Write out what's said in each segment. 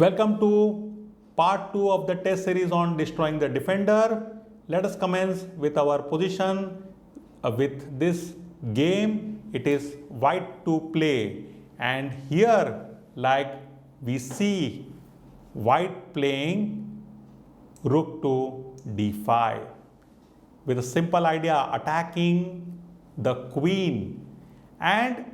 Welcome to part 2 of the test series on destroying the defender. Let us commence with our position with this game. It is white to play, and here like we see white playing rook to d5 with a simple idea attacking the queen, and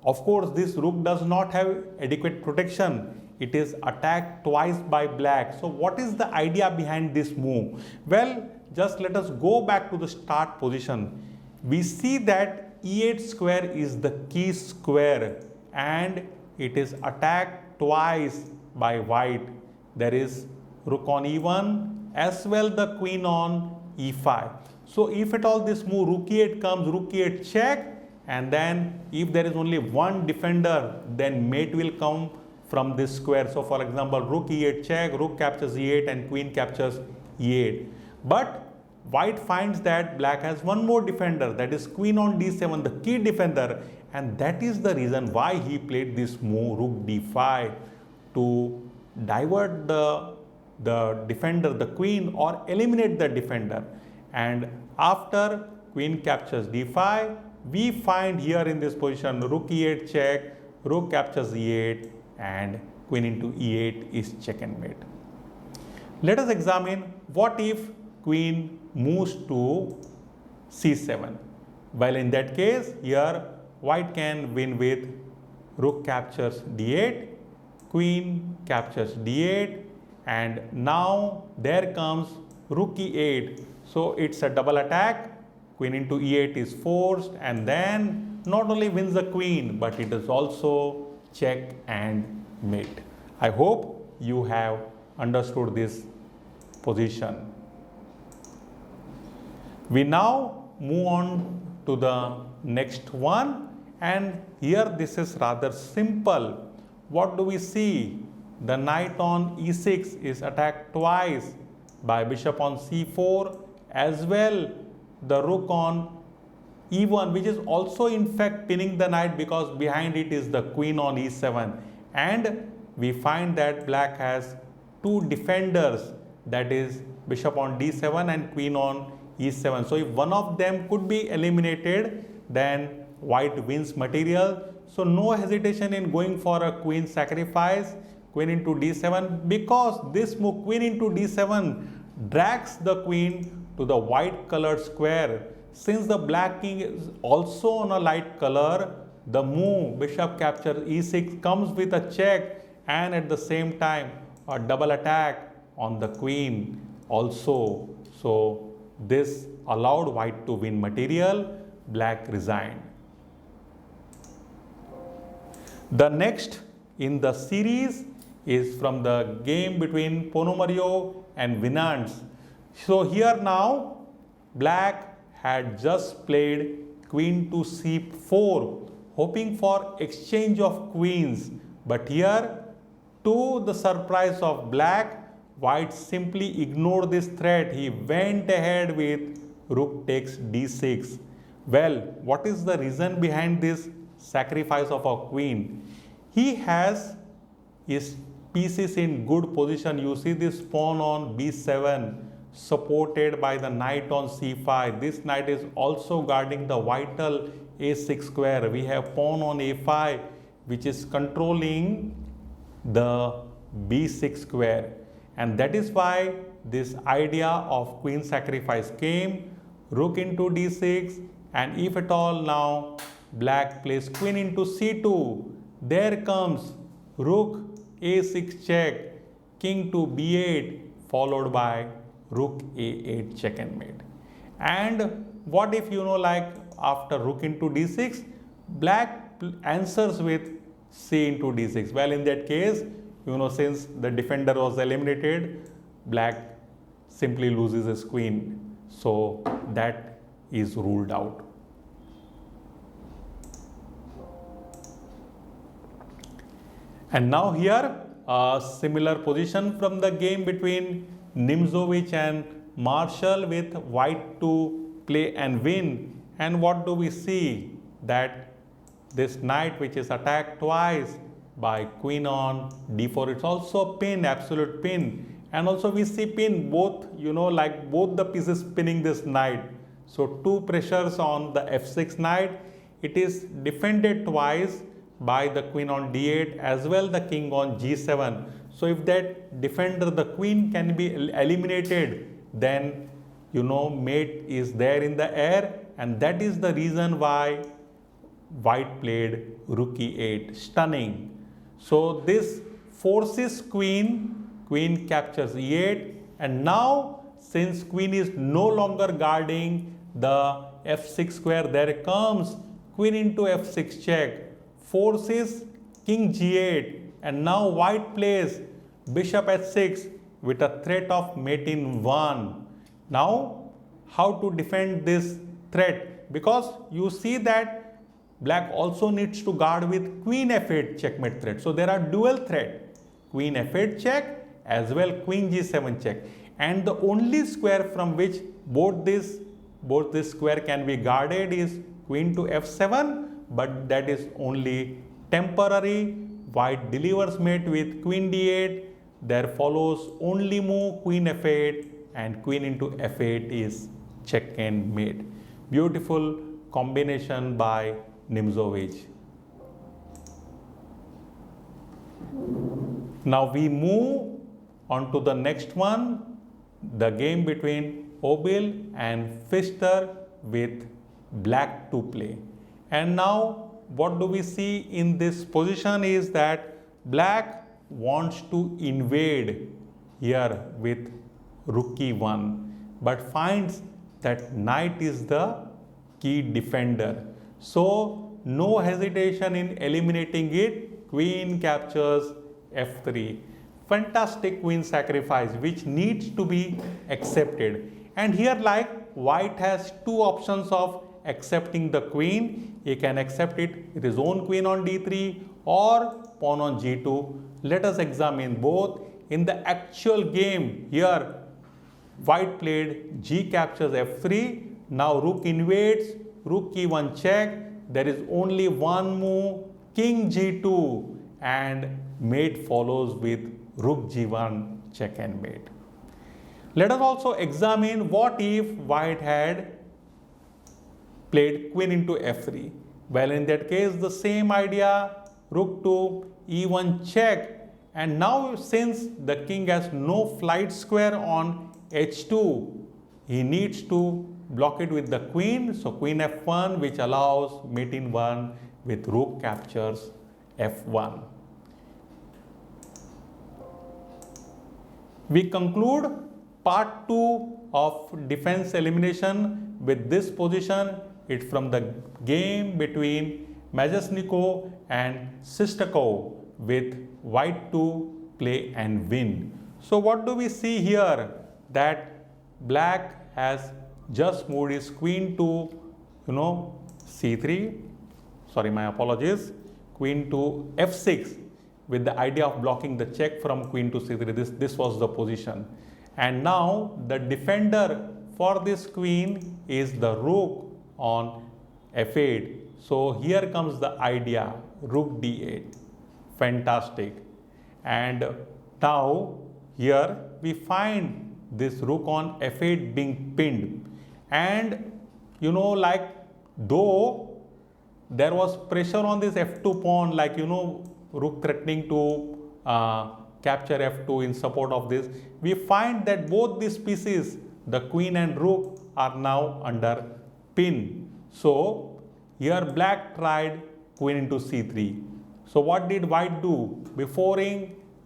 of course this rook does not have adequate protection. It is attacked twice by black. So what is the idea behind this move? Well, just let us go back to the start position. We see that e8 square is the key square and it is attacked twice by white. There is rook on e1 as well the queen on e5. So if at all this move rook e8 comes, rook e8 check, and then if there is only one defender, then mate will come from this square. So for example, rook e8 check, rook captures e8 and queen captures e8. But white finds that black has one more defender, that is queen on d7, the key defender, and that is the reason why he played this move rook d5 to divert the defender, the queen, or eliminate the defender. And after queen captures d5, we find here in this position rook e8 check, rook captures e8, and queen into e8 is check and mate. Let us examine what if queen moves to c7. Well, in that case, here white can win with rook captures d8, queen captures d8, and now there comes rook e8. So it's a double attack. Queen into e8 is forced, and then not only wins the queen, but it is also check and mate. I hope you have understood this position. We now move on to the next one, and here this is rather simple. What do we see? The knight on e6 is attacked twice by bishop on c4, as well the rook on e1, which is also in fact pinning the knight because behind it is the queen on e7. And we find that black has two defenders, that is bishop on d7 and queen on e7. So if one of them could be eliminated, then white wins material. So no hesitation in going for a queen sacrifice, queen into d7, because this move queen into d7 drags the queen to the white colored square. Since the black king is also on a light color, the move bishop captures e6 comes with a check and at the same time a double attack on the queen also. So this allowed white to win material. Black resigned. The next in the series is from the game between Ponomario and Winants. So here now black had just played queen to c4, hoping for exchange of queens. But here, to the surprise of black, white simply ignored this threat. He went ahead with rook takes d6. Well, what is the reason behind this sacrifice of a queen? He has his pieces in good position. You see this pawn on b7 supported by the knight on c5. This knight is also guarding the vital a6 square. We have pawn on a5 which is controlling the b6 square, and that is why this idea of queen sacrifice came. Rook into d6, and if at all now black plays queen into c2, there comes rook a6 check, king to b8 followed by rook a8 check and mate. And what if like after rook into d6, black answers with c into d6? Well, in that case, since the defender was eliminated, black simply loses his queen. So that is ruled out. And now here a similar position from the game between Nimzowitsch and Marshall with white to play and win. And what do we see? That this knight which is attacked twice by queen on d4. It's also pin, absolute pin. And also we see pin both, like both the pieces pinning this knight. So two pressures on the f6 knight. It is defended twice by the queen on d8 as well the king on g7. So if that defender, the queen, can be eliminated, then mate is there in the air, and that is the reason why white played rook e8. Stunning. So this forces queen captures e8, and now since queen is no longer guarding the f6 square, there comes queen into f6 check, forces king g8, and now white plays bishop h6 with a threat of mate in 1. Now, how to defend this threat? Because you see that black also needs to guard with queen f8 checkmate threat. So there are dual threat, queen f8 check as well queen g7 check. And the only square from which both this square can be guarded is queen to f7, but that is only temporary. White delivers mate with queen d8. There follows only move queen f8, and queen into f8 is check and mate. Beautiful combination by Nimzowitsch. Now we move on to the next one, the game between Obil and Pfister with black to play. And now what do we see in this position is that black wants to invade here with rook e1, but finds that knight is the key defender. So no hesitation in eliminating it. Queen captures f3. Fantastic queen sacrifice which needs to be accepted. And here, like, white has two options of accepting the queen. He can accept it with his own queen on d3 or pawn on g2. Let us examine both. In the actual game here, white played g captures f3. Now rook invades, rook e1 check. There is only one move, king g2, and mate follows with rook g1 check and mate. Let us also examine what if white had played queen into f3. Well, in that case, the same idea, rook to e1 check. And now since the king has no flight square on h2, he needs to block it with the queen. So queen f1, which allows mate in 1 with rook captures f1. We conclude part 2 of defense elimination with this position. It's from the game between Majasnikov and Sistakov with white to play and win. So what do we see here? That black has just moved his queen to c3, sorry, my apologies, queen to f6 with the idea of blocking the check from queen to c3. This was the position. And now the defender for this queen is the rook on f8. So here comes the idea, rook d8. Fantastic. And now here we find this rook on f8 being pinned. And like, though there was pressure on this f2 pawn, like rook threatening to capture f2 in support of this, we find that both these pieces, the queen and rook, are now under pin. So here black tried queen into c3. So what did white do? Before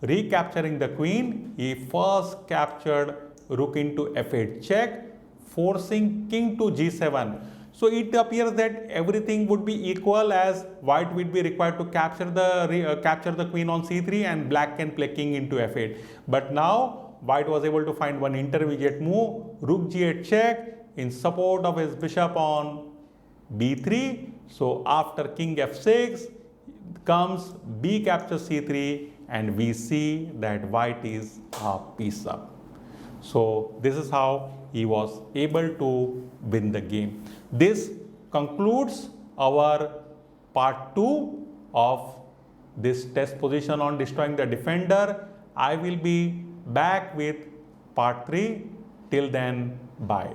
recapturing the queen, he first captured rook into f8 check, forcing king to g7. So it appears that everything would be equal, as white would be required to capture the queen on c3 and black can play king into f8. But now white was able to find one intermediate move, rook g8 check, in support of his bishop on b3. So after king f6 comes b captures c3, and we see that white is a piece up. So this is how he was able to win the game. This concludes our part 2 of this test position on destroying the defender. I will be back with part 3. Till then, bye.